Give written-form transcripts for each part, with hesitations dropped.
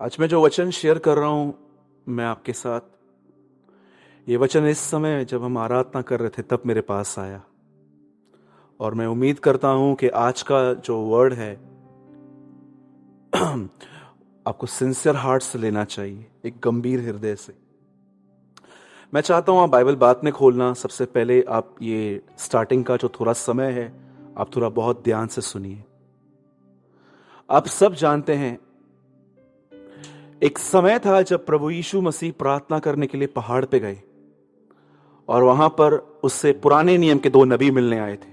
आज मैं जो वचन शेयर कर रहा हूं मैं आपके साथ, ये वचन इस समय जब हम आराधना कर रहे थे तब मेरे पास आया। और मैं उम्मीद करता हूं कि आज का जो वर्ड है आपको सिंसियर हार्ट से लेना चाहिए, एक गंभीर हृदय से। मैं चाहता हूं आप बाइबल बाद में खोलना, सबसे पहले आप ये स्टार्टिंग का जो थोड़ा समय है आप थोड़ा बहुत ध्यान से सुनिए। आप सब जानते हैं एक समय था जब प्रभु यीशु मसीह प्रार्थना करने के लिए पहाड़ पे गए और वहां पर उससे पुराने नियम के दो नबी मिलने आए थे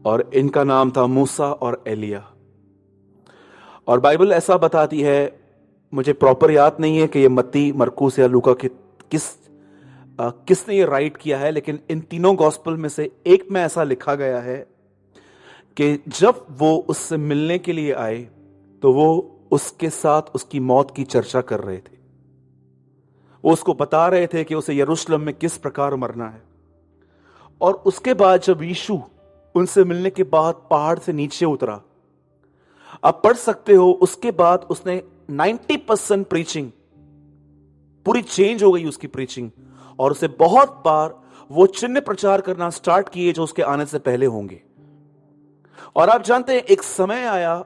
और इनका नाम था मूसा और एलिया। और बाइबल ऐसा बताती है, मुझे प्रॉपर याद नहीं है कि ये मत्ती, मरकुस या लूका के किसने ये राइट किया है, लेकिन इन तीनों गॉस्पेल में से एक में ऐसा लिखा गया है कि जब वो उससे मिलने के लिए आए तो वो उसके साथ उसकी मौत की चर्चा कर रहे थे। वो उसको बता रहे थे कि उसे यरूशलेम में किस प्रकार मरना है। और उसके बाद जब यीशु उनसे मिलने के बाद पहाड़ से नीचे उतरा, आप पढ़ सकते हो, उसके बाद उसने 90% प्रीचिंग पूरी चेंज हो गई उसकी प्रीचिंग। और उसे बहुत बार वो चिन्ह प्रचार करना स्टार्ट किए जो उसके आने से पहले होंगे। और आप जानते हैं एक समय आया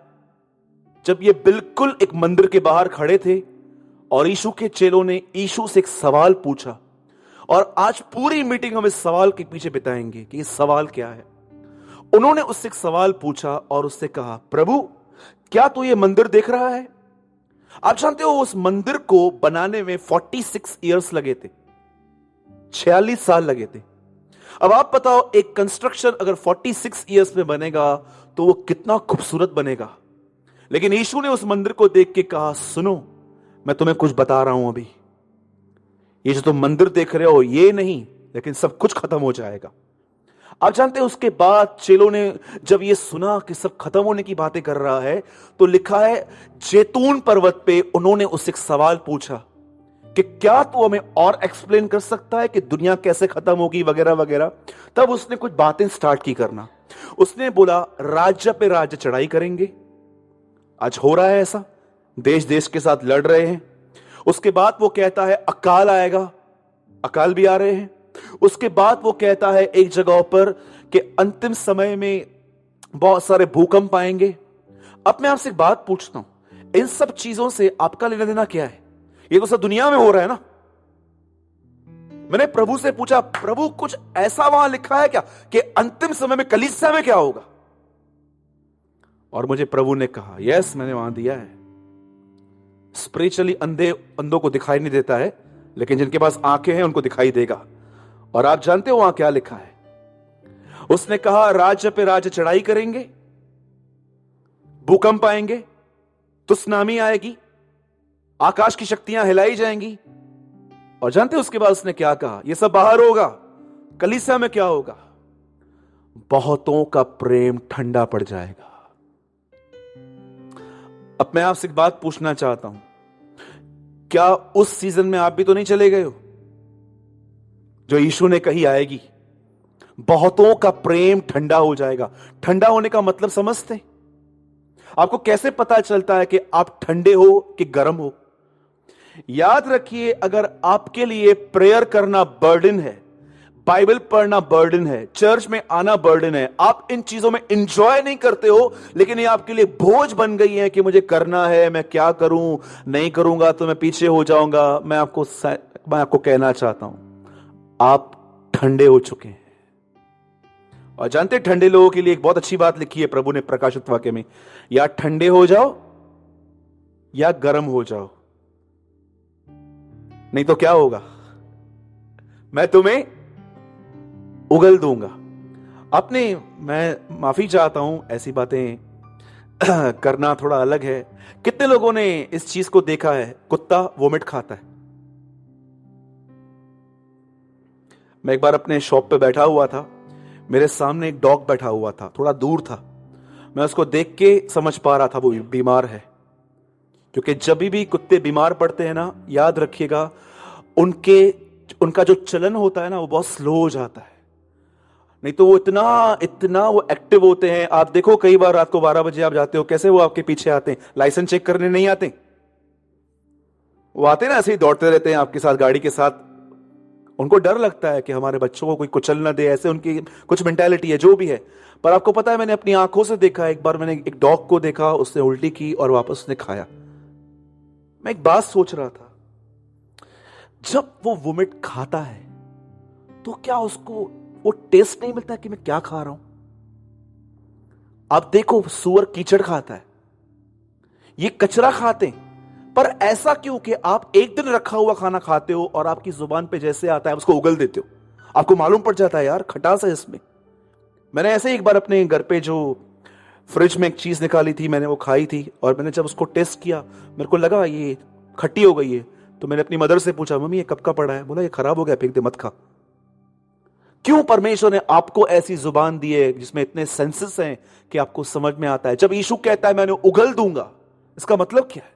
जब ये बिल्कुल एक मंदिर के बाहर खड़े थे और यीशु के चेलों ने यीशु से एक सवाल पूछा। और आज पूरी मीटिंग हम इस सवाल के पीछे बिताएंगे कि ये सवाल क्या है। उन्होंने उससे एक सवाल पूछा और उससे कहा, प्रभु क्या तू ये मंदिर देख रहा है? आप जानते हो उस मंदिर को बनाने में 46 इयर्स लगे थे, 46 साल लगे थे। अब आप बताओ एक कंस्ट्रक्शन अगर 46 इयर्स में बनेगा तो वो कितना खूबसूरत बनेगा। लेकिन यीशु ने उस मंदिर को देख के कहा, सुनो मैं तुम्हें कुछ बता रहा हूं, अभी ये जो तुम मंदिर देख रहे हो ये नहीं, लेकिन सब कुछ खत्म हो जाएगा। आप जानते हैं उसके बाद चेलों ने जब ये सुना कि सब खत्म होने की बातें कर रहा है, तो लिखा है जैतून पर्वत पे उन्होंने उससे एक सवाल पूछा कि क्या तू हमें और एक्सप्लेन कर सकता है कि दुनिया कैसे खत्म होगी वगैरह वगैरह। तब उसने कुछ बातें स्टार्ट की करना। उसने बोला राज्य पे राज्य चढ़ाई करेंगे, आज हो रहा है ऐसा, देश देश के साथ लड़ रहे हैं। उसके बाद वो कहता है अकाल आएगा, अकाल भी आ रहे हैं। उसके बाद वो कहता है एक जगह पर कि अंतिम समय में बहुत सारे भूकंप आएंगे। अब मैं आपसे एक बात पूछता हूं, इन सब चीजों से आपका लेना देना क्या है? ये तो सब दुनिया में हो रहा है ना। मैंने प्रभु से पूछा, प्रभु कुछ ऐसा वहां लिखा है क्या कि अंतिम समय में कलीसिया में क्या होगा? और मुझे प्रभु ने कहा, यस मैंने वहां दिया है। स्पिरिचुअली अंधों को दिखाई नहीं देता है, लेकिन जिनके पास आंखें हैं उनको दिखाई देगा। और आप जानते हो वहां क्या लिखा है? उसने कहा राज्य पे राज्य चढ़ाई करेंगे, भूकंप आएंगे, तुसनामी आएगी, आकाश की शक्तियां हिलाई जाएंगी। और जानते हो उसके बाद उसने क्या कहा? यह सब बाहर होगा, कलीसिया में क्या होगा? बहुतों का प्रेम ठंडा पड़ जाएगा। अब मैं आपसे एक बात पूछना चाहता हूं, क्या उस सीजन में आप भी तो नहीं चले गए हो जो यीशु ने कही आएगी? बहुतों का प्रेम ठंडा हो जाएगा। ठंडा होने का मतलब समझते? आपको कैसे पता चलता है कि आप ठंडे हो कि गर्म हो? याद रखिए, अगर आपके लिए प्रेयर करना बर्डन है, बाइबल पढ़ना बर्डन है, चर्च में आना बर्डन है, आप इन चीजों में इंजॉय नहीं करते हो, लेकिन ये आपके लिए बोझ बन गई है कि मुझे करना है, मैं क्या करूं, नहीं करूंगा तो मैं पीछे हो जाऊंगा। मैं आपको कहना चाहता हूं, आप ठंडे हो चुके हैं। और जानते ठंडे लोगों के लिए एक बहुत अच्छी बात लिखी है प्रभु ने प्रकाशित वाक्य में, या ठंडे हो जाओ या गर्म हो जाओ, नहीं तो क्या होगा? मैं तुम्हें उगल दूंगा। मैं माफी चाहता हूं, ऐसी बातें करना थोड़ा अलग है। कितने लोगों ने इस चीज को देखा है, कुत्ता वोमिट खाता है? मैं एक बार अपने शॉप पे बैठा हुआ था, मेरे सामने एक डॉग बैठा हुआ था, थोड़ा दूर था। मैं उसको देख के समझ पा रहा था वो बीमार है, क्योंकि जब भी कुत्ते बीमार पड़ते हैं ना, याद रखिएगा, उनका जो चलन होता है ना वो बहुत स्लो हो जाता है। नहीं तो वो इतना इतना वो एक्टिव होते हैं। आप देखो कई बार रात को 12 बजे आप जाते हो, कैसे वो आपके पीछे आते हैं, लाइसेंस चेक करने नहीं आते, वो आते ना ऐसे ही दौड़ते रहते हैं आपके साथ गाड़ी के साथ। उनको डर लगता है कि हमारे बच्चों को कोई कुचल ना दे, ऐसे उनकी कुछ मेंटालिटी है जो भी है। पर आपको पता है मैंने अपनी आंखों से देखा, एक बार मैंने एक डॉग को देखा, उसने उल्टी की और वापस उसने खाया। मैं एक बात सोच रहा था, जब वो वोमिट खाता है तो क्या उसको वो टेस्ट नहीं मिलता कि मैं क्या खा रहा हूं? आप देखो सूअर कीचड़ खाता है, ये कचरा खाते हैं, पर ऐसा क्यों कि आप एक दिन रखा हुआ खाना खाते हो और आपकी जुबान पे जैसे आता है उसको उगल देते हो, आपको मालूम पड़ जाता है यार खटास है इसमें। मैंने ऐसे ही एक बार अपने घर पे जो फ्रिज में एक चीज निकाली थी, मैंने वो खाई थी और मैंने जब उसको टेस्ट किया मेरे को लगा ये खट्टी हो गई है। तो मैंने अपनी मदर से पूछा, मम्मी ये कब का पड़ा है? बोला ये खराब हो गया, फेंक दे, मत खा। क्यों परमेश्वर ने आपको ऐसी जुबान दी है जिसमें इतने सेंसेस हैं कि आपको समझ में आता है। जब यीशु कहता है मैंने उगल दूंगा, इसका मतलब क्या है?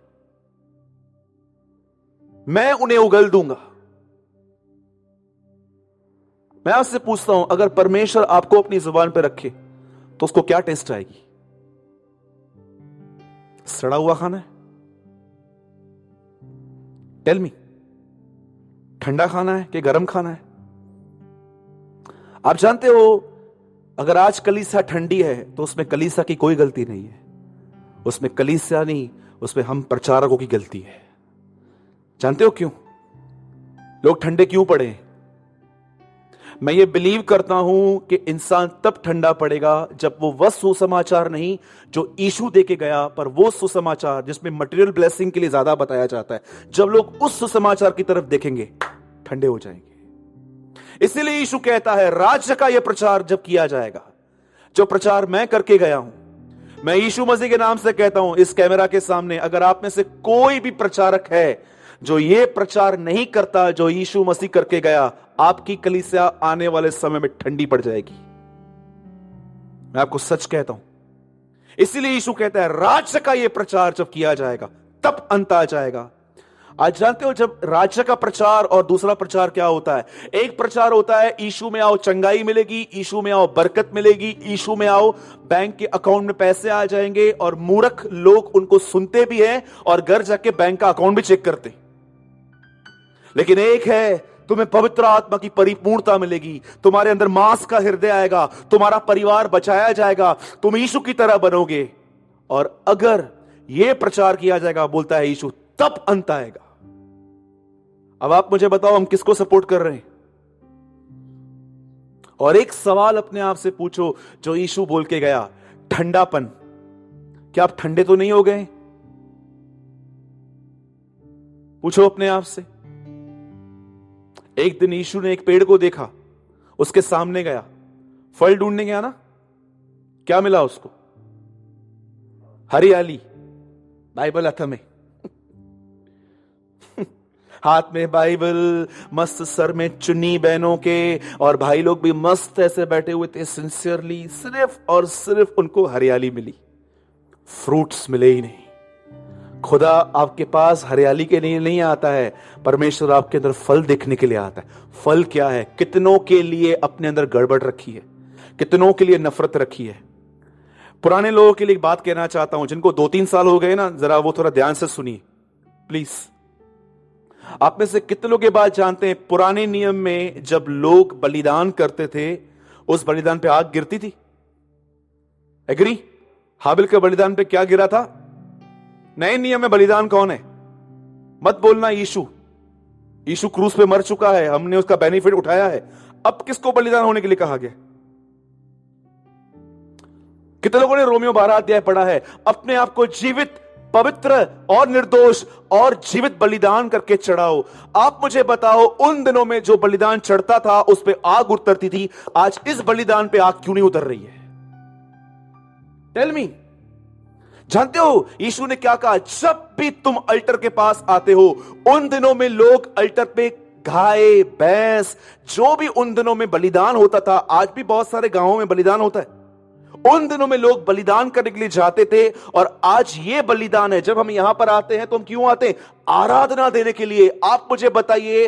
मैं उन्हें उगल दूंगा। मैं आपसे पूछता हूं, अगर परमेश्वर आपको अपनी जुबान पर रखे तो उसको क्या टेस्ट आएगी? सड़ा हुआ खाना है? टेल मी, ठंडा खाना है कि गर्म खाना है? आप जानते हो अगर आज कलीसिया ठंडी है तो उसमें कलीसिया की कोई गलती नहीं है, उसमें कलीसिया नहीं, उसमें हम प्रचारकों की गलती है। जानते हो क्यों लोग ठंडे क्यों पड़े हैं? मैं ये बिलीव करता हूं कि इंसान तब ठंडा पड़ेगा जब वो सुसमाचार नहीं जो यीशु दे के गया, पर वो सुसमाचार जिसमें मटेरियल ब्लेसिंग के लिए ज्यादा बताया जाता है, जब लोग उस सुसमाचार की तरफ देखेंगे ठंडे हो जाएंगे। इसीलिए यीशु कहता है राज्य का यह प्रचार जब किया जाएगा, जो प्रचार मैं करके गया हूं, मैं यीशु मसीह के नाम से कहता हूं इस कैमरा के सामने, अगर आप में से कोई भी प्रचारक है जो ये प्रचार नहीं करता जो यीशु मसीह करके गया, आपकी कलीसिया आने वाले समय में ठंडी पड़ जाएगी। मैं आपको सच कहता हूं। इसीलिए यीशु कहता है राज्य का यह प्रचार जब किया जाएगा तब अंत आ जाएगा। आज जानते हो जब राज्य का प्रचार और दूसरा प्रचार क्या होता है? एक प्रचार होता है यीशु में आओ चंगाई मिलेगी, यीशु में आओ बरकत मिलेगी, यीशु में आओ बैंक के अकाउंट में पैसे आ जाएंगे, और मूर्ख लोग उनको सुनते भी हैं और घर जाके बैंक का अकाउंट भी चेक करते। लेकिन एक है तुम्हें पवित्र आत्मा की परिपूर्णता मिलेगी, तुम्हारे अंदर मांस का हृदय आएगा, तुम्हारा परिवार बचाया जाएगा, तुम यीशु की तरह बनोगे। और अगर यह प्रचार किया जाएगा, बोलता है यीशु, तब अंत आएगा। अब आप मुझे बताओ हम किसको सपोर्ट कर रहे हैं? और एक सवाल अपने आप से पूछो जो यीशु बोल के गया, ठंडापन, क्या आप ठंडे तो नहीं हो गए? पूछो अपने आप से। एक दिन यीशु ने एक पेड़ को देखा, उसके सामने गया, फल ढूंढने गया ना, क्या मिला उसको? हरियाली, बाइबल हाथ में, हाथ में बाइबल, मस्त सर में चुन्नी बहनों के, और भाई लोग भी मस्त ऐसे बैठे हुए थे सिंसियरली, सिर्फ और सिर्फ उनको हरियाली मिली, फ्रूट्स मिले ही नहीं। खुदा आपके पास हरियाली के लिए नहीं आता है, परमेश्वर आपके अंदर फल देखने के लिए आता है। फल क्या है? कितनों के लिए अपने अंदर गड़बड़ रखी है, कितनों के लिए नफरत रखी है। पुराने लोगों के लिए एक बात कहना चाहता हूं, जिनको 2-3 साल हो गए ना, जरा वो थोड़ा ध्यान से सुनिए प्लीज। आप में से कितने लोग ये बात जानते हैं, पुराने नियम में जब लोग बलिदान करते थे उस बलिदान पे आग गिरती थी? एग्री? हाबिल के बलिदान पे क्या गिरा था? नए नियम में बलिदान कौन है? मत बोलना यीशु। यीशु क्रूस पे मर चुका है, हमने उसका बेनिफिट उठाया है। अब किसको बलिदान होने के लिए कहा गया? कितने लोगों ने रोमियो 12 अध्याय पढ़ा है? अपने आप को जीवित, पवित्र और निर्दोष और जीवित बलिदान करके चढ़ाओ। आप मुझे बताओ, उन दिनों में जो बलिदान चढ़ता था उस पे आग उतरती थी, आज इस बलिदान पे आग क्यों नहीं उतर रही है? Tell me. जानते हो यीशु ने क्या कहा? जब भी तुम अल्टर के पास आते हो, उन दिनों में लोग अल्टर पे गाय, भैंस, जो भी उन दिनों में बलिदान होता था, आज भी बहुत सारे गांवों में बलिदान होता है, उन दिनों में लोग बलिदान करने के लिए जाते थे। और आज ये बलिदान है, जब हम यहां पर आते हैं तो हम क्यों आते हैं? आराधना देने के लिए। आप मुझे बताइए,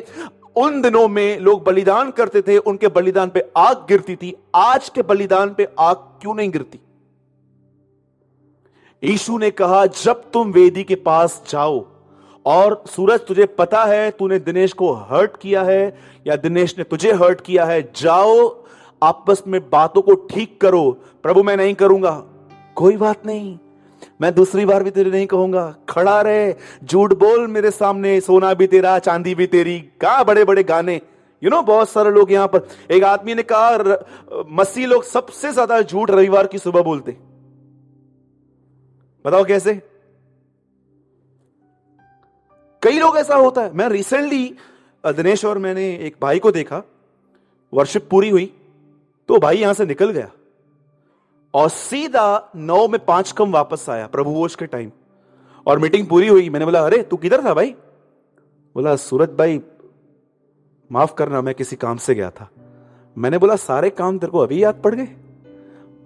उन दिनों में लोग बलिदान करते थे, उनके बलिदान पे आग गिरती थी। आज के बलिदान पे आग क्यों नहीं गिरती? यीशु ने कहा, जब तुम वेदी के पास जाओ और सूरज, तुझे पता है तूने दिनेश को हर्ट किया है या दिनेश ने तुझे हर्ट किया है, जाओ आपस में बातों को ठीक करो। प्रभु मैं नहीं करूंगा, कोई बात नहीं, मैं दूसरी बार भी तेरे नहीं कहूंगा, खड़ा रहे, झूठ बोल मेरे सामने, सोना भी तेरा चांदी भी तेरी। कहा बड़े बड़े गाने, बहुत सारे लोग यहां पर। एक आदमी ने कहा मसीह लोग सबसे ज्यादा झूठ रविवार की सुबह बोलते। बताओ कैसे? कई लोग ऐसा होता है। मैं रिसेंटली दिनेश और मैंने एक भाई को देखा, वर्शिप पूरी हुई तो भाई यहां से निकल गया और सीधा 9 में 5 कम वापस आया प्रभुभोज के टाइम, और मीटिंग पूरी हुई। मैंने बोला, अरे तू किधर था भाई? बोला, सूरज भाई माफ करना, मैं किसी काम से गया था। मैंने बोला, सारे काम तेरे को अभी याद पड़ गए?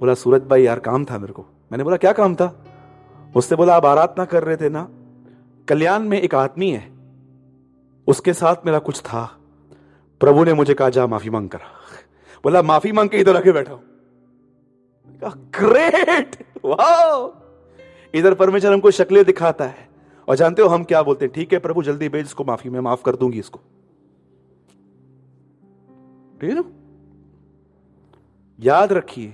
बोला, सूरज भाई यार काम था मेरे को। मैंने बोला, क्या काम था? उसने बोला, आप आराधना कर रहे थे ना, कल्याण में एक आदमी है, उसके साथ मेरा कुछ था, प्रभु ने मुझे कहा जा माफी मांग कर। बोला, माफी मांग के इधर आके बैठा हूं। ग्रेट, वाह! इधर परमेश्वर हमको शक्लें दिखाता है, और जानते हो हम क्या बोलते हैं? ठीक है प्रभु, जल्दी भेज इसको माफी, मैं माफ कर दूंगी इसको। ठीक है ना? याद रखिए,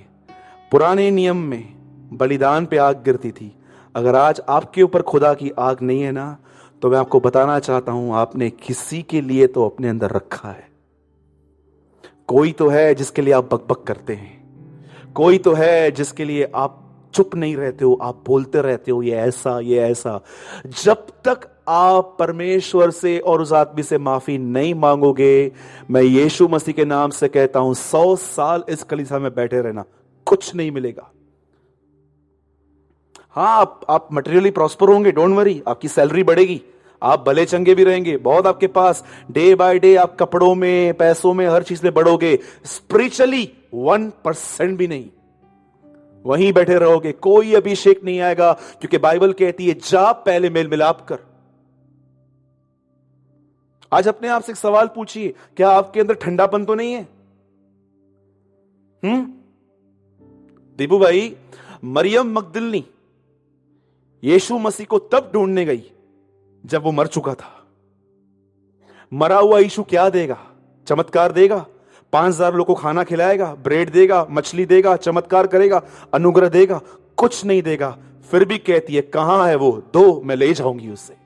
पुराने नियम में बलिदान पे आग गिरती थी। अगर आज आपके ऊपर खुदा की आग नहीं है ना, तो मैं आपको बताना चाहता हूं, आपने किसी के लिए तो अपने अंदर रखा है। कोई तो है जिसके लिए आप बकबक करते हैं, कोई तो है जिसके लिए आप चुप नहीं रहते हो, आप बोलते रहते हो, ये ऐसा ये ऐसा। जब तक आप परमेश्वर से और उस आदमी से माफी नहीं मांगोगे, मैं यीशु मसीह के नाम से कहता हूं, 100 साल इस कलीसिया में बैठे रहना, कुछ नहीं मिलेगा। हाँ, आप मटेरियली प्रॉस्पर होंगे, डोंट वरी, आपकी सैलरी बढ़ेगी, आप भले चंगे भी रहेंगे, बहुत आपके पास, डे बाय डे आप कपड़ों में, पैसों में, हर चीज में बढ़ोगे। स्पिरिचुअली 1% भी नहीं, वहीं बैठे रहोगे, कोई अभिषेक नहीं आएगा, क्योंकि बाइबल कहती है जा पहले मेल मिलाप कर। आज अपने आप से एक सवाल पूछिए, क्या आपके अंदर ठंडापन तो नहीं है? दीपू भाई, मरियम मगदलिनी यीशु मसीह को तब ढूंढने गई जब वो मर चुका था। मरा हुआ यीशु क्या देगा? चमत्कार देगा? 5000 लोगों को खाना खिलाएगा, ब्रेड देगा, मछली देगा, चमत्कार करेगा, अनुग्रह देगा? कुछ नहीं देगा। फिर भी कहती है, कहां है वो? दो, मैं ले जाऊंगी उससे।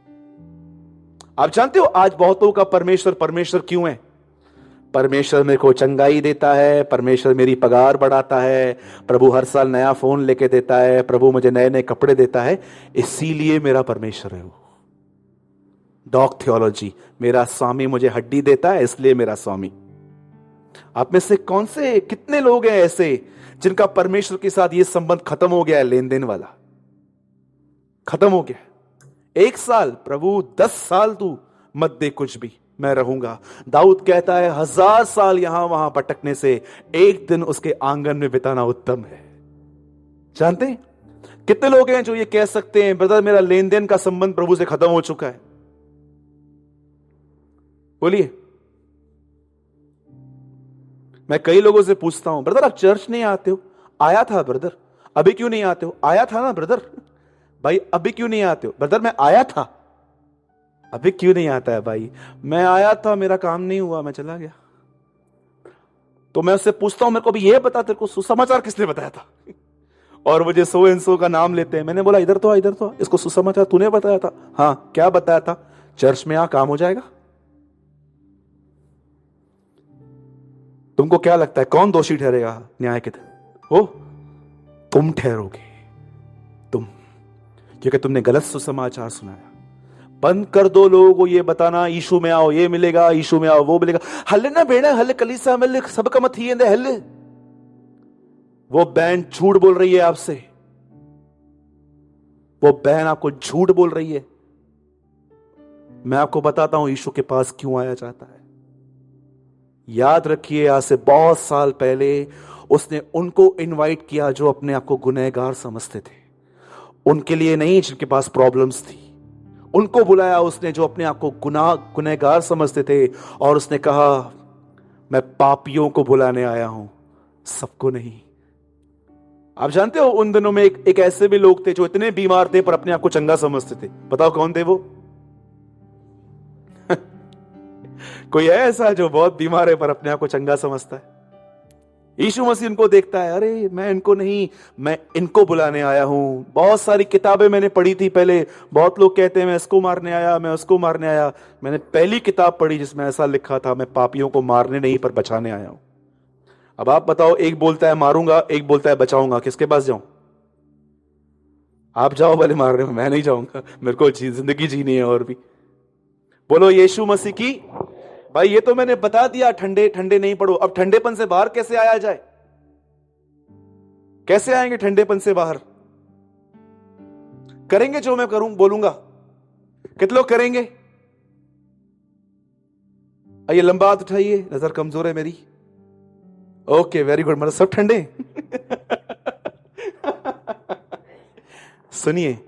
आप जानते हो आज बहुतों का परमेश्वर परमेश्वर क्यों है? परमेश्वर मेरे को चंगाई देता है, परमेश्वर मेरी पगार बढ़ाता है, प्रभु हर साल नया फोन लेके देता है, प्रभु मुझे नए नए कपड़े देता है, इसीलिए मेरा परमेश्वर है वो। डॉग थियोलॉजी, मेरा स्वामी मुझे हड्डी देता है, इसलिए मेरा स्वामी। आप में से कौन से, कितने लोग हैं ऐसे जिनका परमेश्वर के साथ ये संबंध खत्म हो गया है, लेन देन वाला खत्म हो गया? 1 साल प्रभु, 10 साल तू मत दे कुछ भी, मैं रहूंगा। दाऊद कहता है 1000 साल यहां वहां भटकने से एक दिन उसके आंगन में बिताना उत्तम है। जानते हैं कितने लोग हैं जो ये कह सकते हैं, ब्रदर मेरा लेन देन का संबंध प्रभु से खत्म हो चुका है? बोलिए। मैं कई लोगों से पूछता हूं, ब्रदर आप चर्च नहीं आते हो? आया था ब्रदर। अभी क्यों नहीं आते हो? आया था ना ब्रदर। भाई अभी क्यों नहीं आते हो? ब्रदर मैं आया था। अभी क्यों नहीं आता है भाई? मैं आया था, मेरा काम नहीं हुआ, मैं चला गया। तो मैं उससे पूछता हूं, मेरे को अभी ये बता, तेरे को सुसमाचार किसने बताया था? और मुझे सो एंड सो का नाम लेते हैं। मैंने बोला इधर तो आ, इधर तो आ, इसको सुसमाचार तूने बताया था। हाँ, क्या बताया था? चर्च में आ, काम हो जाएगा। तुमको क्या लगता है कौन दोषी ठहरेगा न्याय के दिन? वो तुम ठहरोगे, तुम, क्योंकि तुमने गलत सुसमाचार सुनाया। बंद कर दो लोगों को ये बताना यीशु में आओ ये मिलेगा, यीशु में आओ वो मिलेगा। हल्ले ना बेड़ा, हल्ले कलीसा मिले सबका मत ही हल्ले। वो बहन झूठ बोल रही है आपसे, वो बहन आपको झूठ बोल रही है। मैं आपको बताता हूं यीशु के पास क्यों आया चाहता है। याद रखिए, आज से बहुत साल पहले उसने उनको इनवाइट किया जो अपने आप को गुनहगार समझते थे। उनके लिए नहीं जिनके पास प्रॉब्लम्स थी, उनको बुलाया उसने जो अपने आप को गुनहगार समझते थे, और उसने कहा मैं पापियों को बुलाने आया हूं, सबको नहीं। आप जानते हो उन दिनों में एक ऐसे भी लोग थे जो इतने बीमार थे पर अपने आप को चंगा समझते थे। बताओ कौन थे वो? कोई है ऐसा जो बहुत बीमार है पर अपने आप को चंगा समझता है? यीशु मसीह उनको देखता है, अरे मैं इनको नहीं, मैं इनको बुलाने आया हूं। बहुत सारी किताबें मैंने पढ़ी थी पहले। बहुत लोग कहते हैं मैं इसको मारने आया, मैं उसको मारने आया। मैंने पहली किताब पढ़ी जिसमें ऐसा लिखा था, मैं पापियों को मारने नहीं पर बचाने आया हूं। अब आप बताओ, एक बोलता है मारूंगा, एक बोलता है बचाऊंगा, किसके पास जाऊं? आप जाओ भले मारने में, मैं नहीं जाऊंगा, मेरे को जिंदगी जीनी है और भी। बोलो यीशु मसीह की। भाई ये तो मैंने बता दिया, ठंडे ठंडे नहीं पड़ो। अब ठंडेपन से बाहर कैसे आया जाए? कैसे आएंगे ठंडेपन से बाहर? करेंगे जो मैं करूं बोलूंगा। कितने लोग करेंगे? आइए लंबा हाथ उठाइए, नजर कमजोर है मेरी। ओके वेरी गुड, मतलब सब ठंडे। सुनिए,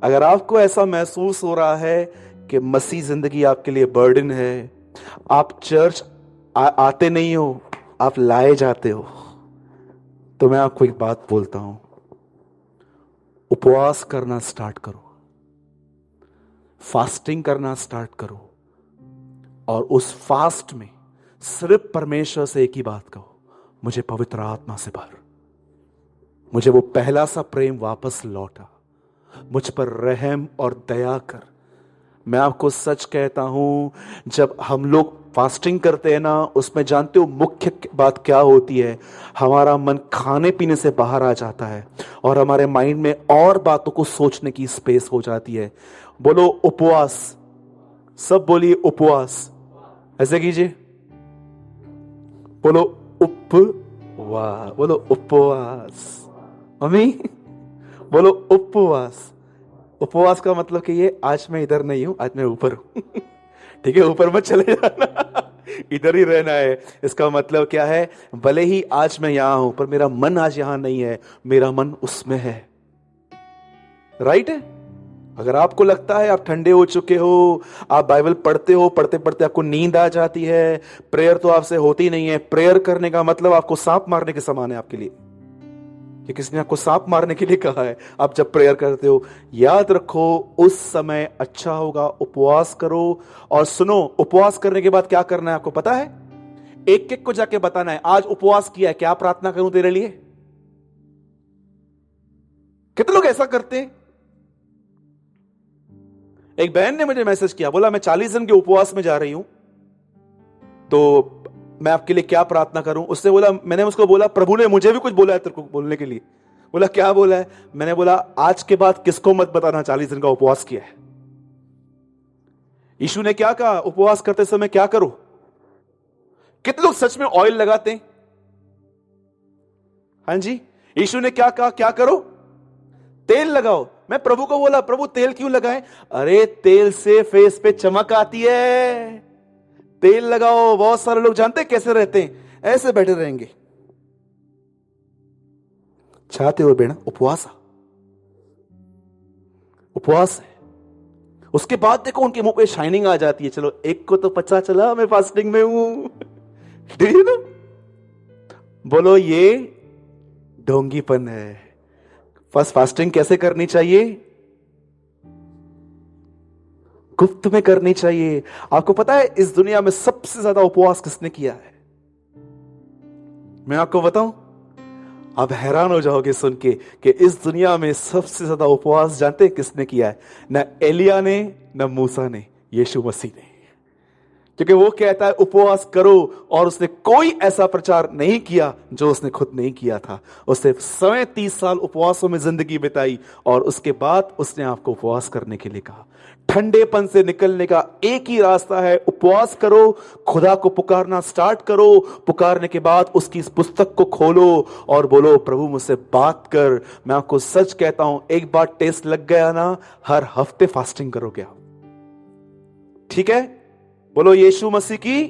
अगर आपको ऐसा महसूस हो रहा है कि मसीह जिंदगी आपके लिए बर्डन है, आप चर्च आते नहीं हो, आप लाए जाते हो, तो मैं आपको एक बात बोलता हूं, उपवास करना स्टार्ट करो, फास्टिंग करना स्टार्ट करो, और उस फास्ट में सिर्फ परमेश्वर से एक ही बात कहो, मुझे पवित्र आत्मा से भर, मुझे वो पहला सा प्रेम वापस लौटा, मुझ पर रहम और दया कर। मैं आपको सच कहता हूं, जब हम लोग फास्टिंग करते हैं ना, उसमें जानते हो मुख्य बात क्या होती है? हमारा मन खाने पीने से बाहर आ जाता है और हमारे माइंड में और बातों को सोचने की स्पेस हो जाती है। बोलो उपवास, सब बोलिए उपवास, ऐसे कीजिए, बोलो उपवास, बोलो उपवास। मम्मी बोलो उपवास। उपवास का मतलब कि ये आज मैं इधर नहीं हूं, आज मैं ऊपर हूं। ठीक है, ऊपर मत चले जाना, इधर ही रहना है। इसका मतलब क्या है? भले ही आज मैं यहां हूं पर मेरा मन आज यहां नहीं है, मेरा मन उसमें है। राइट है? अगर आपको लगता है आप ठंडे हो चुके हो, आप बाइबल पढ़ते हो, पढ़ते पढ़ते आपको नींद आ जाती है, प्रेयर तो आपसे होती नहीं है। प्रेयर करने का मतलब आपको सांप मारने के समान है आपके लिए, कि किसी ने आपको सांप मारने के लिए कहा है। आप जब प्रेयर करते हो, याद रखो उस समय अच्छा होगा उपवास करो। और सुनो, उपवास करने के बाद क्या करना है आपको पता है? एक एक को जाके बताना है, आज उपवास किया है, क्या प्रार्थना करूं तेरे लिए? कितने लोग ऐसा करते हैं? एक बहन ने मुझे मैसेज किया, बोला मैं 40 दिन के उपवास में जा रही हूं, तो मैं आपके लिए क्या प्रार्थना करूं? उसने बोला, मैंने उसको बोला प्रभु ने मुझे भी कुछ बोला है तेरे को बोलने के लिए। बोला क्या बोला है? मैंने बोला आज के बाद किसको मत बताना 40 दिन का उपवास किया है। यीशु ने क्या कहा? उपवास करते समय क्या करो? कितने लोग सच में ऑयल लगाते हैं? हाँ जी, यीशु ने क्या कहा? क्या करो? तेल लगाओ। मैं प्रभु को बोला, प्रभु तेल क्यों लगाए? अरे तेल से फेस पे चमक आती है, तेल लगाओ। बहुत सारे लोग जानते हैं कैसे रहते हैं? ऐसे बैठे रहेंगे। चाहते हो बेटा उपवास? उपवास है। उसके बाद देखो उनके मुंह पे शाइनिंग आ जाती है। चलो एक को तो पता चला मैं फास्टिंग में हूं। बोलो ये ढोंगीपन है। फर्स्ट फास्टिंग कैसे करनी चाहिए? गुप्त में करनी चाहिए। आपको पता है इस दुनिया में सबसे ज्यादा उपवास किसने किया है? मैं आपको बताऊं, आप हैरान हो जाओगे सुन के कि इस दुनिया में सबसे ज्यादा उपवास जानते हैं किसने किया है? न एलिया ने, न मूसा ने, यीशु मसीह ने। क्योंकि वो कहता है उपवास करो, और उसने कोई ऐसा प्रचार नहीं किया जो उसने खुद नहीं किया था। उसने 30 साल उपवासों में जिंदगी बिताई, और उसके बाद उसने आपको उपवास करने के लिए कहा। ठंडेपन से निकलने का एक ही रास्ता है, उपवास करो, खुदा को पुकारना स्टार्ट करो। पुकारने के बाद उसकी इस पुस्तक को खोलो और बोलो प्रभु मुझसे बात कर। मैं आपको सच कहता हूं, एक बार टेस्ट लग गया ना, हर हफ्ते फास्टिंग करोगे आप। ठीक है? बोलो यीशु मसीह की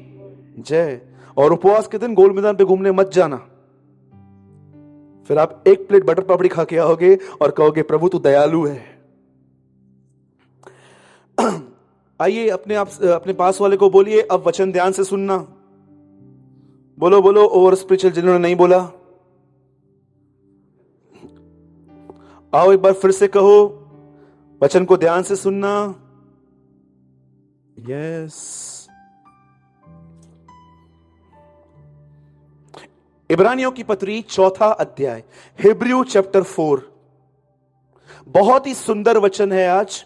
जय। और उपवास के दिन गोल मैदान पे घूमने मत जाना, फिर आप एक प्लेट बटर पापड़ी खा के आओगे और कहोगे प्रभु तू दयालु है। आइए अपने पास वाले को बोलिए, अब वचन ध्यान से सुनना। बोलो बोलो ओवर स्पिरिचुअल जिन्होंने नहीं बोला। आओ एक बार फिर से कहो, वचन को ध्यान से सुनना। यस। इब्रानियों की पत्री 4 अध्याय, हिब्रू चैप्टर 4। बहुत ही सुंदर वचन है। आज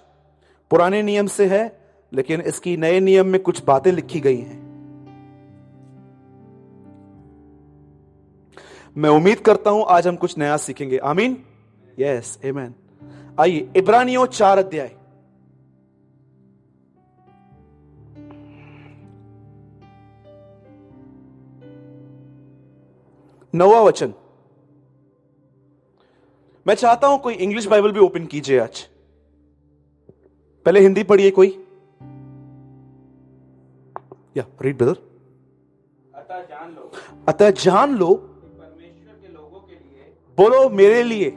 पुराने नियम से है, लेकिन इसकी नए नियम में कुछ बातें लिखी गई हैं। मैं उम्मीद करता हूं आज हम कुछ नया सीखेंगे। आमीन। यस, आमीन। आइए इब्रानियों 4 अध्याय, नौवां वचन। मैं चाहता हूं कोई इंग्लिश बाइबल भी ओपन कीजिए आज। पहले हिंदी पढ़िए कोई। या रीड ब्रदर। अतः जान लो परमेश्वर के लोगों के लिए बोलो मेरे लिए,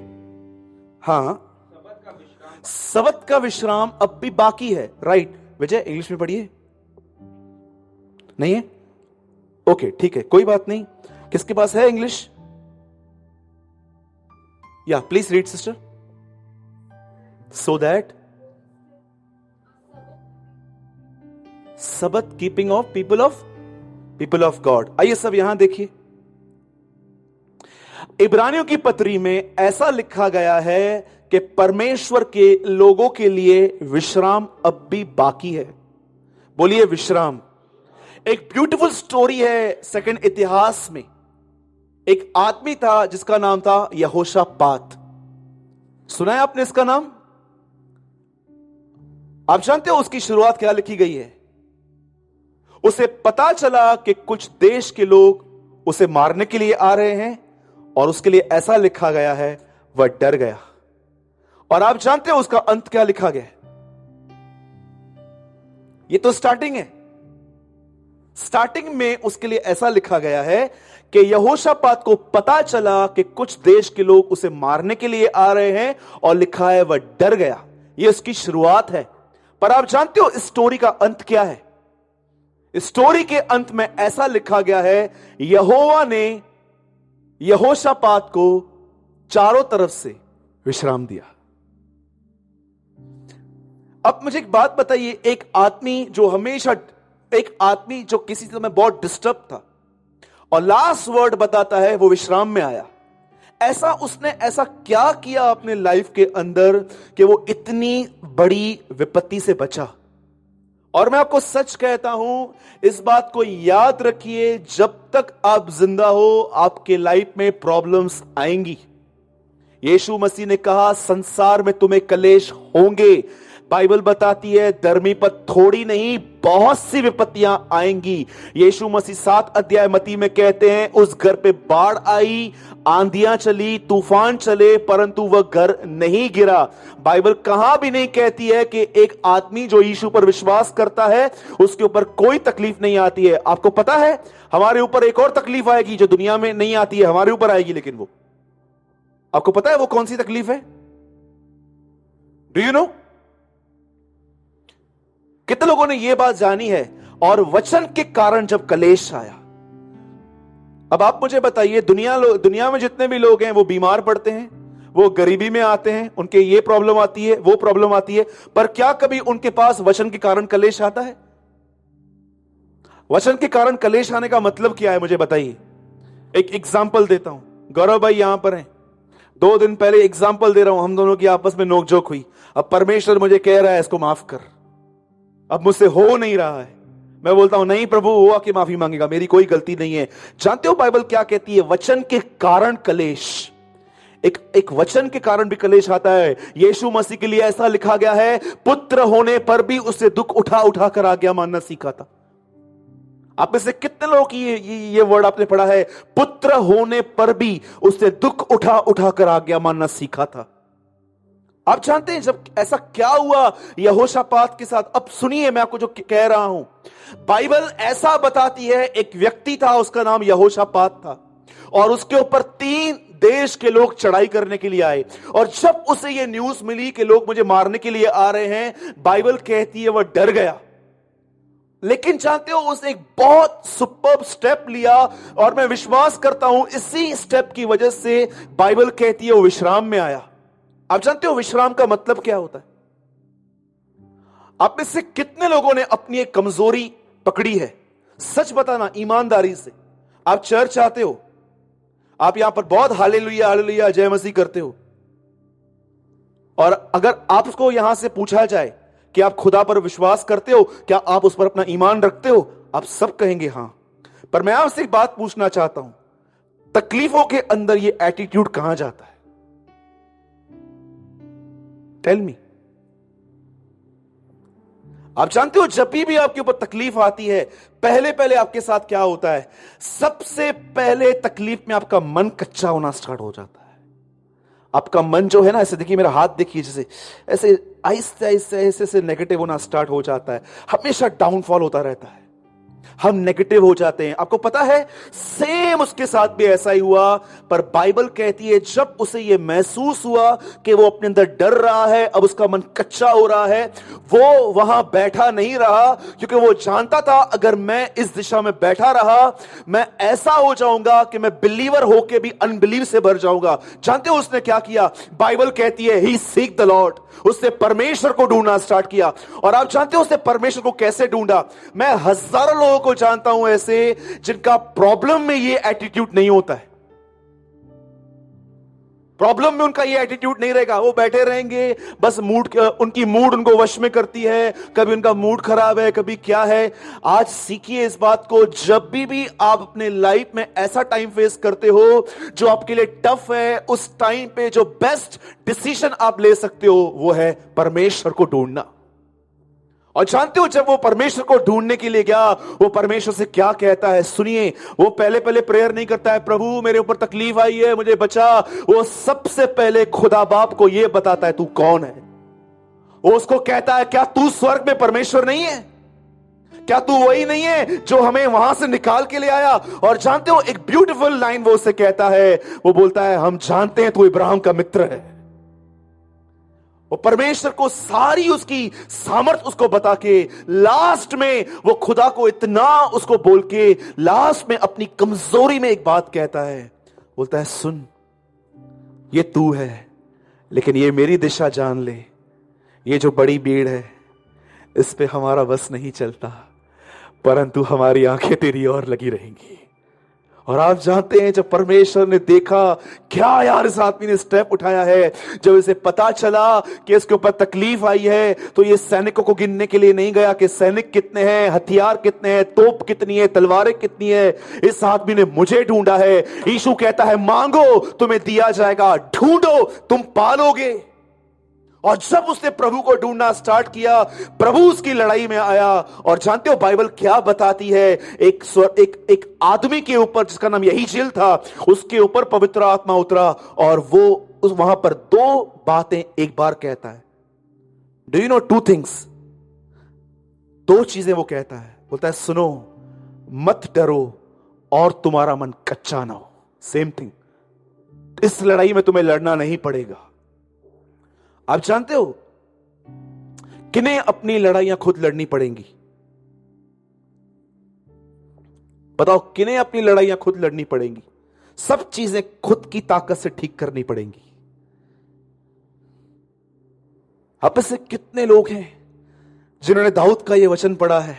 हाँ, सबत का विश्राम सबत का विश्राम अब भी बाकी है। राइट विजय, इंग्लिश में पढ़िए। नहीं है? ओके ठीक है, कोई बात नहीं। किसके पास है इंग्लिश? या please read sister. So that Sabbath keeping of people of God. आइए सब यहां देखिए, इब्रानियों की पत्री में ऐसा लिखा गया है कि परमेश्वर के लोगों के लिए विश्राम अब भी बाकी है। बोलिए विश्राम। एक ब्यूटीफुल स्टोरी है सेकंड इतिहास में। एक आदमी था जिसका नाम था यहोशापात। सुना है आपने इसका नाम? आप जानते हो उसकी शुरुआत क्या लिखी गई है? उसे पता चला कि कुछ देश के लोग उसे मारने के लिए आ रहे हैं, और उसके लिए ऐसा लिखा गया है, वह डर गया। और आप जानते हो उसका अंत क्या लिखा गया है? ये तो स्टार्टिंग है। स्टार्टिंग में उसके लिए ऐसा लिखा गया है कि यहोशापात को पता चला कि कुछ देश के लोग उसे मारने के लिए आ रहे हैं, और लिखा है वह डर गया। यह उसकी शुरुआत है। पर आप जानते हो इस स्टोरी का अंत क्या है? इस स्टोरी के अंत में ऐसा लिखा गया है, यहोवा ने यहोशापात को चारों तरफ से विश्राम दिया। अब मुझे एक बात बताइए, एक आदमी जो किसी समय बहुत डिस्टर्ब था और लास्ट वर्ड बताता है वो विश्राम में आया। उसने ऐसा क्या किया अपने लाइफ के अंदर कि वो इतनी बड़ी विपत्ति से बचा? और मैं आपको सच कहता हूं, इस बात को याद रखिए, जब तक आप जिंदा हो आपके लाइफ में प्रॉब्लम्स आएंगी। यीशु मसीह ने कहा संसार में तुम्हें कलेश होंगे। बाइबल बताती है धर्मी पर थोड़ी नहीं बहुत सी विपत्तियां आएंगी। यीशु मसीह 7 अध्याय मत्ती में कहते हैं, उस घर पे बाढ़ आई, आंधियां चली, तूफान चले, परंतु वह घर नहीं गिरा। बाइबल कहां भी नहीं कहती है कि एक आदमी जो यीशु पर विश्वास करता है उसके ऊपर कोई तकलीफ नहीं आती है। आपको पता है हमारे ऊपर एक और तकलीफ आएगी जो दुनिया में नहीं आती है, हमारे ऊपर आएगी। लेकिन वो आपको पता है वो कौन सी तकलीफ है? Do you know? कितने लोगों ने यह बात जानी है? और वचन के कारण जब कलेश आया, अब आप मुझे बताइए, दुनिया में जितने भी लोग हैं वो बीमार पड़ते हैं, वो गरीबी में आते हैं, उनके ये प्रॉब्लम आती है, वो प्रॉब्लम आती है, पर क्या कभी उनके पास वचन के कारण कलेश आता है? वचन के कारण कलेश आने का मतलब क्या है मुझे बताइए। एक एग्जाम्पल देता हूं। गौरव भाई यहां पर हैं। 2 दिन पहले एग्जाम्पल दे रहा हूं, हम दोनों की आपस में नोकझोंक हुई। अब परमेश्वर मुझे कह रहा है इसको माफ कर, अब मुझसे हो नहीं रहा है। मैं बोलता हूं नहीं प्रभु, वो आके माफी मांगेगा, मेरी कोई गलती नहीं है। जानते हो बाइबल क्या कहती है? वचन के कारण कलेश, एक वचन के कारण भी कलेश आता है। यीशु मसीह के लिए ऐसा लिखा गया है, पुत्र होने पर भी उससे दुख उठा उठा कर आज्ञा मानना सीखा था। आप में से कितने लोगों की ये वर्ड आपने पढ़ा है? पुत्र होने पर भी उससे दुख उठा उठा कर आज्ञा मानना सीखा था। आप जानते हैं जब ऐसा क्या हुआ यहोशापात के साथ? अब सुनिए मैं आपको जो कह रहा हूं। बाइबल ऐसा बताती है, एक व्यक्ति था, उसका नाम यहोशापात था, और उसके ऊपर 3 देश के लोग चढ़ाई करने के लिए आए। और जब उसे यह न्यूज मिली कि लोग मुझे मारने के लिए आ रहे हैं, बाइबल कहती है वह डर गया। लेकिन जानते हो उसने एक बहुत सुपर्ब स्टेप लिया, और मैं विश्वास करता हूं इसी स्टेप की वजह से बाइबल कहती है वो विश्राम में आया। आप जानते हो विश्राम का मतलब क्या होता है? आप में से कितने लोगों ने अपनी एक कमजोरी पकड़ी है? सच बताना ईमानदारी से। आप चर्च आते हो, आप यहां पर बहुत हालेलुया हालेलुया जय मसीह करते हो, और अगर आपको यहां से पूछा जाए कि आप खुदा पर विश्वास करते हो, क्या आप उस पर अपना ईमान रखते हो, आप सब कहेंगे हां। पर मैं आपसे एक बात पूछना चाहता हूं, तकलीफों के अंदर ये एटीट्यूड कहां जाता है? Tell me. आप जानते हो जब भी आपके ऊपर तकलीफ आती है, पहले पहले आपके साथ क्या होता है? सबसे पहले तकलीफ में आपका मन कच्चा होना स्टार्ट हो जाता है। आपका मन जो है ना, ऐसे देखिए मेरा हाथ देखिए, जैसे ऐसे आहिस्ते आहिस्ते ऐसे से नेगेटिव होना स्टार्ट हो जाता है। हमेशा डाउनफॉल होता रहता है, हम नेगेटिव हो जाते हैं। आपको पता है सेम उसके साथ भी ऐसा ही हुआ, पर बाइबल कहती है जब उसे यह महसूस हुआ कि वो अपने अंदर डर रहा है, अब उसका मन कच्चा हो रहा है, वो वहां बैठा नहीं रहा, क्योंकि वो जानता था अगर मैं इस दिशा में बैठा रहा मैं ऐसा हो जाऊंगा कि मैं बिलीवर होके भी अनबिलीव से भर जाऊंगा। जानते हो उसने क्या किया? बाइबल कहती है ही सीक द लॉर्ड, उसने परमेश्वर को ढूंढना स्टार्ट किया। और आप जानते हो उसने परमेश्वर को कैसे ढूंढा? मैं हजारों लोगों को जानता हूं ऐसे जिनका प्रॉब्लम में ये एटीट्यूड नहीं होता है। प्रॉब्लम में उनका ये एटीट्यूड नहीं रहेगा, वो बैठे रहेंगे बस उनकी मूड उनको वश में करती है, कभी उनका मूड खराब है, कभी क्या है। आज सीखिए इस बात को, जब भी आप अपने लाइफ में ऐसा टाइम फेस करते हो जो आपके लिए टफ है, उस टाइम पे जो बेस्ट डिसीजन आप ले सकते हो वो है परमेश्वर को ढूंढना। और जानते हो जब वो परमेश्वर को ढूंढने के लिए गया, वो परमेश्वर से क्या कहता है? सुनिए, वो पहले पहले प्रेयर नहीं करता है प्रभु मेरे ऊपर तकलीफ आई है मुझे बचा। वो सबसे पहले खुदा बाप को यह बताता है तू कौन है। वो उसको कहता है क्या तू स्वर्ग में परमेश्वर नहीं है? क्या तू वही नहीं है जो हमें वहां से निकाल के ले आया? और जानते हो एक ब्यूटीफुल लाइन वो उससे कहता है, वो बोलता है हम जानते हैं तू इब्राहिम का मित्र है। वो परमेश्वर को सारी उसकी सामर्थ उसको बता के लास्ट में वो खुदा को इतना उसको बोल के लास्ट में अपनी कमजोरी में एक बात कहता है, बोलता है सुन ये तू है, लेकिन ये मेरी दिशा जान ले, ये जो बड़ी भीड़ है इस पे हमारा बस नहीं चलता, परंतु हमारी आंखें तेरी ओर लगी रहेंगी। और आप जानते हैं जब परमेश्वर ने देखा क्या यार इस आदमी ने स्टेप उठाया है, जब इसे पता चला कि इसके ऊपर तकलीफ आई है, तो ये सैनिकों को गिनने के लिए नहीं गया कि सैनिक कितने हैं, हथियार कितने हैं, तोप कितनी है, तलवारें कितनी है। इस आदमी ने मुझे ढूंढा है। यीशु कहता है मांगो तुम्हें दिया जाएगा, ढूंढो तुम पालोगे। और जब उसने प्रभु को ढूंढना स्टार्ट किया, प्रभु उसकी लड़ाई में आया। और जानते हो बाइबल क्या बताती है? एक आदमी के ऊपर जिसका नाम यहीजेल था, उसके ऊपर पवित्र आत्मा उतरा, और वो वहां पर दो बातें एक बार कहता है। Do you know two things? दो चीजें वो कहता है। बोलता है सुनो मत डरो और तुम्हारा मन कच्चा ना हो। सेम थिंग, इस लड़ाई में तुम्हें लड़ना नहीं पड़ेगा। आप जानते हो किन्हें अपनी लड़ाइयां खुद लड़नी पड़ेंगी? बताओ किन्हें अपनी लड़ाइयां खुद लड़नी पड़ेंगी? सब चीजें खुद की ताकत से ठीक करनी पड़ेंगी। आप में से कितने लोग हैं जिन्होंने दाऊद का यह वचन पढ़ा है,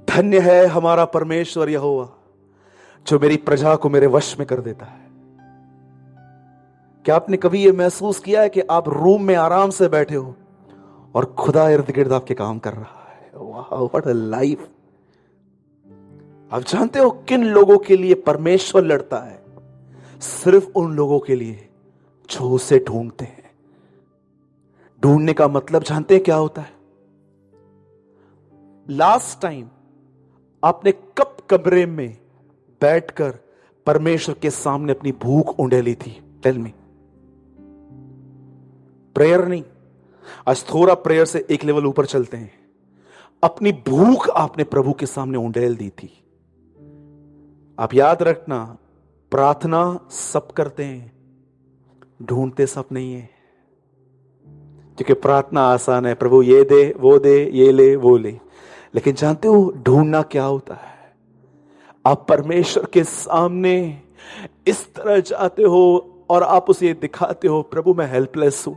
धन्य है हमारा परमेश्वर यहोवा जो मेरी प्रजा को मेरे वश में कर देता है। क्या आपने कभी यह महसूस किया है कि आप रूम में आराम से बैठे हो और खुदा इर्द गिर्द आपके काम कर रहा है? वाह व्हाट अ लाइफ। आप जानते हो किन लोगों के लिए परमेश्वर लड़ता है? सिर्फ उन लोगों के लिए जो उसे ढूंढते हैं। ढूंढने का मतलब जानते हैं क्या होता है? लास्ट टाइम आपने कब कमरे में बैठकर परमेश्वर के सामने अपनी भूख उंडेली थी? Tell me. प्रेयर नहीं, आज थोड़ा प्रेयर से एक लेवल ऊपर चलते हैं। अपनी भूख आपने प्रभु के सामने उंडेल दी थी। आप याद रखना, प्रार्थना सब करते हैं, ढूंढते सब नहीं है। क्योंकि प्रार्थना आसान है, प्रभु ये दे, वो दे, ये ले, वो ले। लेकिन जानते हो ढूंढना क्या होता है? आप परमेश्वर के सामने इस तरह जाते हो और आप उसे दिखाते हो, प्रभु मैं हेल्पलेस हूं,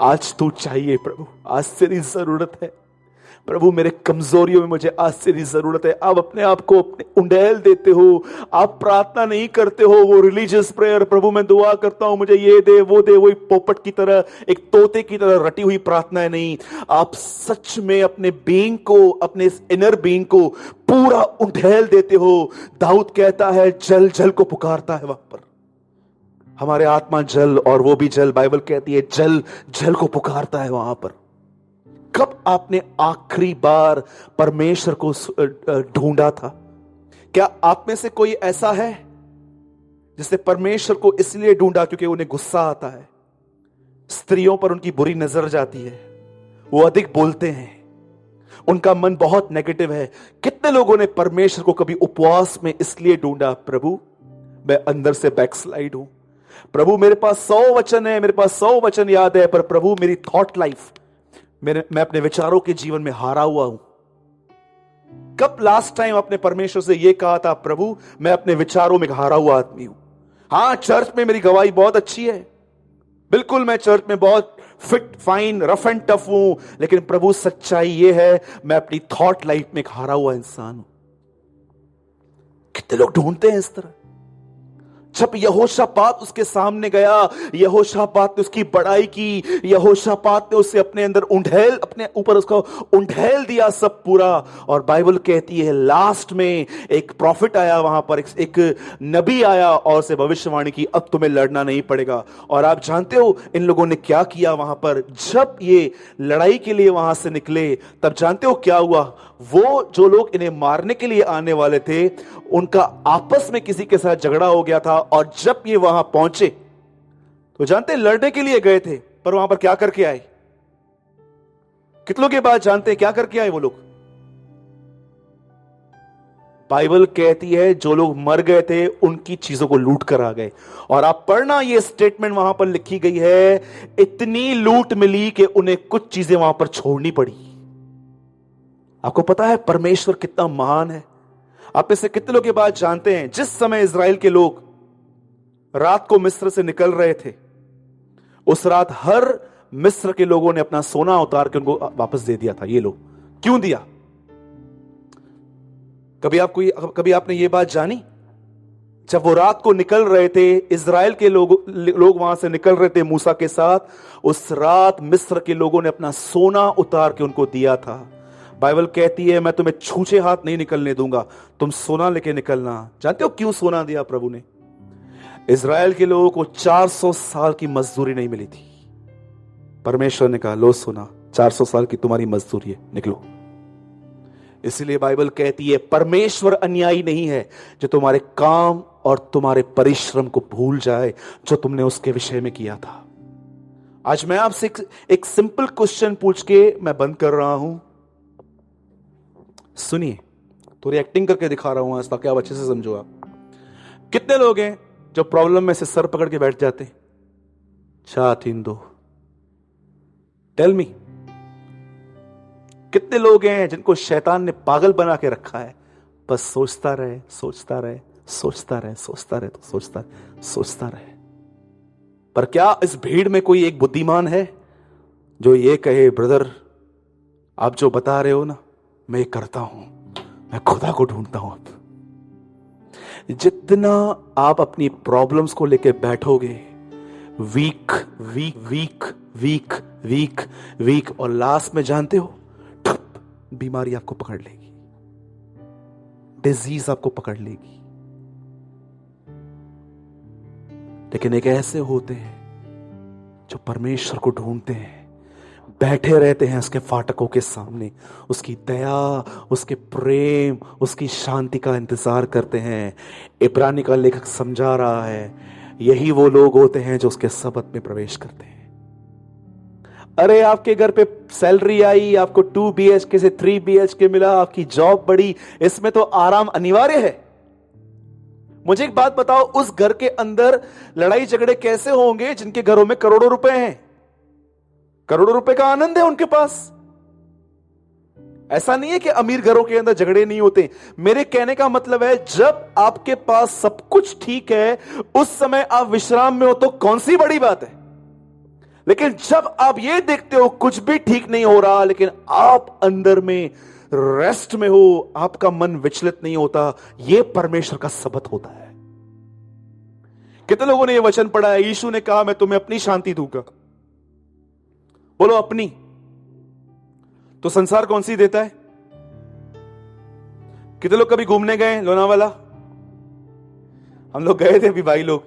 आज तू चाहिए प्रभु, आज तेरी जरूरत है प्रभु, मेरे कमजोरियों में मुझे आज तेरी जरूरत है। आप अपने आप को अपने उंडेल देते हो, आप प्रार्थना नहीं करते हो वो रिलीजियस प्रेयर, प्रभु मैं दुआ करता हूं मुझे ये दे वो दे, वही पोपट की तरह, एक तोते की तरह रटी हुई प्रार्थना है नहीं। आप सच में अपने बीइंग को, अपने इस इनर बीइंग को पूरा उंडेल देते हो। दाऊद कहता है जल जल को पुकारता है वहां पर, हमारे आत्मा जल, और वो भी जल, बाइबल कहती है जल जल को पुकारता है वहां पर। कब आपने आखिरी बार परमेश्वर को ढूंढा था? क्या आप में से कोई ऐसा है जिसने परमेश्वर को इसलिए ढूंढा क्योंकि उन्हें गुस्सा आता है, स्त्रियों पर उनकी बुरी नजर जाती है, वो अधिक बोलते हैं, उनका मन बहुत नेगेटिव है? कितने लोगों ने परमेश्वर को कभी उपवास में इसलिए ढूंढा, प्रभु मैं अंदर से बैकस्लाइड हूं, प्रभु मेरे पास 100 वचन है, मेरे पास 100 वचन याद है, पर प्रभु मेरी थॉट लाइफ, मैं अपने विचारों के जीवन में हारा हुआ हूं। कब लास्ट टाइम आपने परमेश्वर से यह कहा था, प्रभु मैं अपने विचारों में हारा हुआ आदमी हूं? हां, चर्च में मेरी गवाही बहुत अच्छी है, बिल्कुल मैं चर्च में बहुत fit fine rough and tough हूं, लेकिन प्रभु सच्चाई यह है मैं अपनी थॉट लाइफ में एक हारा हुआ इंसान हूं। कितने लोग ढूंढते हैं इस तरह। जब यहोशापात उसके सामने गया, यहोशापात ने उसकी बड़ाई की, यहोशापात ने उसे अपने अंदर उंडेल, अपने ऊपर उसको उंडेल दिया सब पूरा। और बाइबल कहती है लास्ट में एक प्रॉफिट आया वहां पर, एक नबी आया और उसे भविष्यवाणी की, अब तुम्हें लड़ना नहीं पड़ेगा। और आप जानते हो इन लोगों ने क्या किया वहां पर? जब ये लड़ाई के लिए वहां से निकले, तब जानते हो क्या हुआ? वो जो लोग इन्हें मारने के लिए आने वाले थे, उनका आपस में किसी के साथ झगड़ा हो गया था। और जब ये वहां पहुंचे तो जानते हैं लड़ने के लिए गए थे, पर वहां पर क्या करके आए? कितनों के बाद जानते हैं क्या करके आए वो लोग? बाइबल कहती है जो लोग मर गए थे उनकी चीजों को लूट कर आ गए। और आप पढ़ना, ये स्टेटमेंट वहां पर लिखी गई है, इतनी लूट मिली कि उन्हें कुछ चीजें वहां पर छोड़नी पड़ी। आपको पता है परमेश्वर कितना महान है? आप इससे कितने लोग के बाद जानते हैं जिस समय इजराइल के लोग रात को मिस्र से निकल रहे थे, उस रात हर मिस्र के लोगों ने अपना सोना उतार के उनको वापस दे दिया था। ये लोग क्यों दिया? कभी आपने ये बात जानी? जब वो रात को निकल रहे थे, इजराइल के लोग वहां से निकल रहे थे मूसा के साथ, उस रात मिस्र के लोगों ने अपना सोना उतार के उनको दिया था। बाइबल कहती है मैं तुम्हें छूछे हाथ नहीं निकलने दूंगा, तुम सोना लेके निकलना। जानते हो क्यों सोना दिया प्रभु ने? इजराइल के लोगों को 400 साल की मजदूरी नहीं मिली थी। परमेश्वर ने कहा लो सोना, 400 साल की तुम्हारी मजदूरी है, निकलो। इसलिए बाइबल कहती है परमेश्वर अन्यायी नहीं है जो तुम्हारे काम और तुम्हारे परिश्रम को भूल जाए जो तुमने उसके विषय में किया था। आज मैं आपसे एक सिंपल क्वेश्चन पूछ के मैं बंद कर रहा हूं। सुनिए, थोड़ी एक्टिंग करके दिखा रहा हूं आज ताकि आप अच्छे से समझो। आप कितने लोग हैं जो प्रॉब्लम में से सर पकड़ के बैठ जाते हैं? 4 3 2, टेल मी। कितने लोग हैं जिनको शैतान ने पागल बना के रखा है? बस सोचता रहे, सोचता रहे, सोचता रहे, सोचता रहे, तो सोचता रहे। पर क्या इस भीड़ में कोई एक बुद्धिमान है जो ये कहे ब्रदर आप जो बता रहे हो ना मैं ये करता हूं, मैं खुदा को ढूंढता हूं। अब जितना आप अपनी प्रॉब्लम्स को लेके बैठोगे, weak weak weak weak weak weak, और लास्ट में जानते हो बीमारी आपको पकड़ लेगी, डिजीज आपको पकड़ लेगी। लेकिन एक ऐसे होते हैं जो परमेश्वर को ढूंढते हैं, बैठे रहते हैं उसके फाटकों के सामने, उसकी दया, उसके प्रेम, उसकी शांति का इंतजार करते हैं। इब्रानी का लेखक समझा रहा है यही वो लोग होते हैं जो उसके सबत में प्रवेश करते हैं। अरे आपके घर पे सैलरी आई, आपको 2 BHK से 3 BHK मिला, आपकी जॉब बढ़ी, इसमें तो आराम अनिवार्य है। मुझे एक बात बताओ, उस घर के अंदर लड़ाई झगड़े कैसे होंगे जिनके घरों में करोड़ों रुपए हैं? करोड़ों रुपए का आनंद है उनके पास। ऐसा नहीं है कि अमीर घरों के अंदर झगड़े नहीं होते। मेरे कहने का मतलब है, जब आपके पास सब कुछ ठीक है उस समय आप विश्राम में हो तो कौन सी बड़ी बात है। लेकिन जब आप ये देखते हो कुछ भी ठीक नहीं हो रहा, लेकिन आप अंदर में रेस्ट में हो, आपका मन विचलित नहीं होता, यह परमेश्वर का सबत होता है। कितने लोगों ने यह वचन पढ़ा है, यीशु ने कहा मैं तुम्हें अपनी शांति दूंगा। बोलो अपनी। तो संसार कौन सी देता है? कितने लोग कभी घूमने गए लोनावाला? हम लोग गए थे अभी भाई लोग,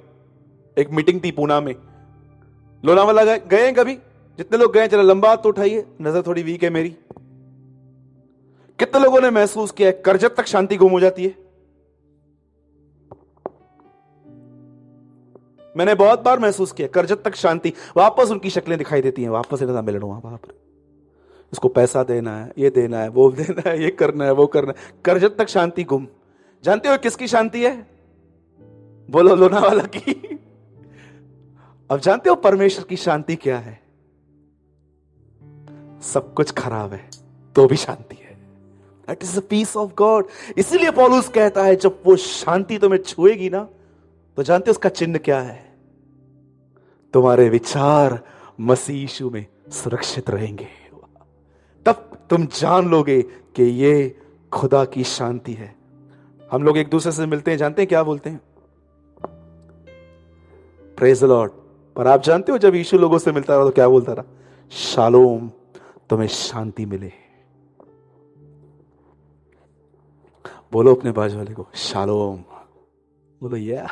एक मीटिंग थी पूना में। लोनावाला गए हैं कभी? जितने लोग गए चलो लंबा हाथ तो उठाइए, नजर थोड़ी वीक है मेरी। कितने लोगों ने महसूस किया है करजत तक शांति गुम हो जाती है? मैंने बहुत बार महसूस किया, करजत तक शांति, वापस उनकी शक्लें दिखाई देती हैं, वापस इनका मिलन हुआ, वहां पर इसको पैसा देना है, ये देना है, वो देना है, ये करना है, वो करना है, करजत तक शांति गुम। जानते हो किसकी शांति है? बोलो लोनावाला की। अब जानते हो परमेश्वर की शांति क्या है? सब कुछ खराब है तो भी शांति है। That is the peace of God. इसीलिए पौलुस कहता है जब वो शांति तुम्हें छुएगी ना, तो जानते हो उसका चिन्ह क्या है? तुम्हारे विचार मसीह यीशु में सुरक्षित रहेंगे। तब तुम जान लोगे कि ये खुदा की शांति है। हम लोग एक दूसरे से मिलते हैं, जानते हैं क्या बोलते हैं? Praise the Lord. पर आप जानते हो जब यीशु लोगों से मिलता रहा तो क्या बोलता रहा? शालोम, तुम्हें शांति मिले। बोलो अपने बाजू वाले को शालोम। बोलो या।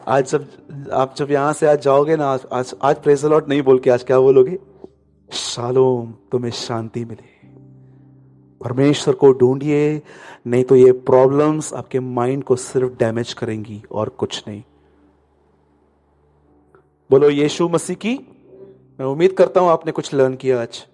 आज जब यहां से आज जाओगे ना, आज प्रेज द लॉर्ड नहीं बोल के आज क्या बोलोगे? शालोम, तुम्हें शांति मिले। परमेश्वर को ढूंढिए, नहीं तो ये प्रॉब्लम्स आपके माइंड को सिर्फ डैमेज करेंगी और कुछ नहीं। बोलो यीशु मसीह की। मैं उम्मीद करता हूं आपने कुछ लर्न किया आज।